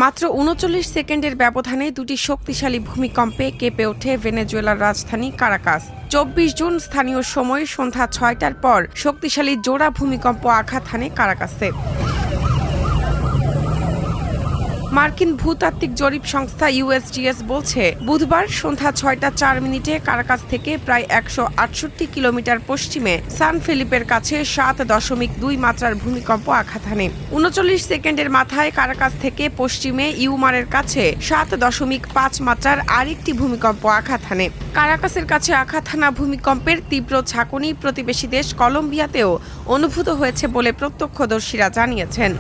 মাত্র ৩৯ সেকেন্ডের ব্যবধানে দুটি শক্তিশালী ভূমিকম্পে কেঁপে ওঠে ভেনেজুয়েলার রাজধানী কারাকাস। ২৪ জুন স্থানীয় সময় সন্ধ্যা ৬টার পর শক্তিশালী জোড়া ভূমিকম্প আঘাত হানে কারাকাসে। মার্কিন ভূতাত্ত্বিক জরিপ সংস্থা ইউএসজিএস বলছে, বুধবার সন্ধ্যা ৬টা ৪ মিনিটে কারাকাস থেকে প্রায় ১৬৮ কিলোমিটার পশ্চিমে সান ফিলিপের কাছে ৭.২ মাত্রার ভূমিকম্প আঘাত হানে। ৩৯ সেকেন্ডের মাথায় কারাকাস থেকে পশ্চিমে ইউমারের কাছে ৭.৫ মাত্রার আরেকটি ভূমিকম্প আঘাত হানে। কারাকাসের কাছে আঘাত হানা ভূমিকম্পের তীব্র ঝাঁকুনি প্রতিবেশী দেশ কলম্বিয়াতেও অনুভূত হয়েছে বলে প্রত্যক্ষদর্শীরা জানিয়েছেন।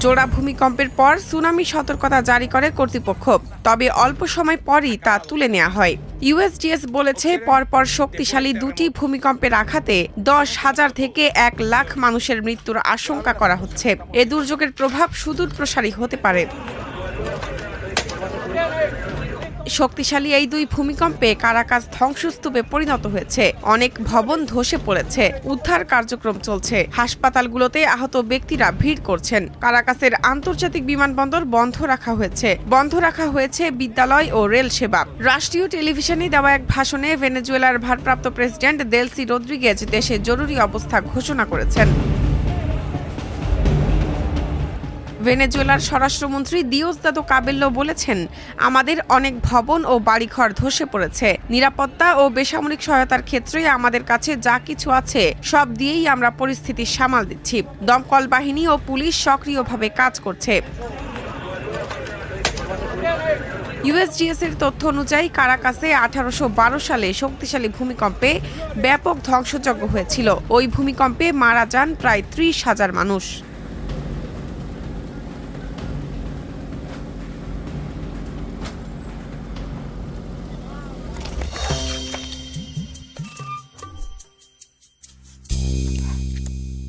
জোড়া ভূমিকম্পের পর সুনামি সতর্কতা জারি করে কর্তৃপক্ষ, তবে অল্প সময় পরই তা তুলে নেওয়া হয়। ইউএসজিএস বলেছে, পরপর শক্তিশালী দুটি ভূমিকম্পের আঘাতে ১০,০০০ থেকে ১ লাখ মানুষের মৃত্যুর আশঙ্কা করা হচ্ছে। এ দুর্যোগের প্রভাব সুদূর প্রসারী হতে পারে। শক্তিশালী এই দুই ভূমিকম্পে কারাকাস ধ্বংসস্তূপে পরিণত হয়েছে। অনেক ভবন ধসে পড়েছে, উদ্ধার কার্যক্রম চলছে। হাসপাতালগুলোতে আহত ব্যক্তিরা ভিড় করছেন। কারাকাসের আন্তর্জাতিক বিমানবন্দর বন্ধ রাখা হয়েছে বিদ্যালয় ও রেল সেবা। রাষ্ট্রীয় টেলিভিশনে দেওয়া এক ভাষণে ভেনেজুয়েলার ভারপ্রাপ্ত প্রেসিডেন্ট দেলসি রদ্রিগেজ দেশে জরুরি অবস্থা ঘোষণা করেছেন। ভেনেজুয়েলার স্বরাষ্ট্রমন্ত্রী দিওসদাদো কাবেল্লো বলেছেন, আমাদের অনেক ভবন ও বাড়িঘর ধসে পড়েছে। নিরাপত্তা ও বেসামরিক সহায়তার ক্ষেত্রে আমাদের কাছে যা কিছু আছে সব দিয়েই আমরা পরিস্থিতি সামাল দিচ্ছি। দমকল বাহিনী ও পুলিশ সক্রিয়ভাবে কাজ করছে। ইউএসজিএস এর তথ্য অনুযায়ী কারাকাসে ১৮১২ সালে শক্তিশালী ভূমিকম্পে ব্যাপক ধ্বংসযজ্ঞ হয়েছিল। ওই ভূমিকম্পে মারা যান প্রায় ৩০,০০০ মানুষ।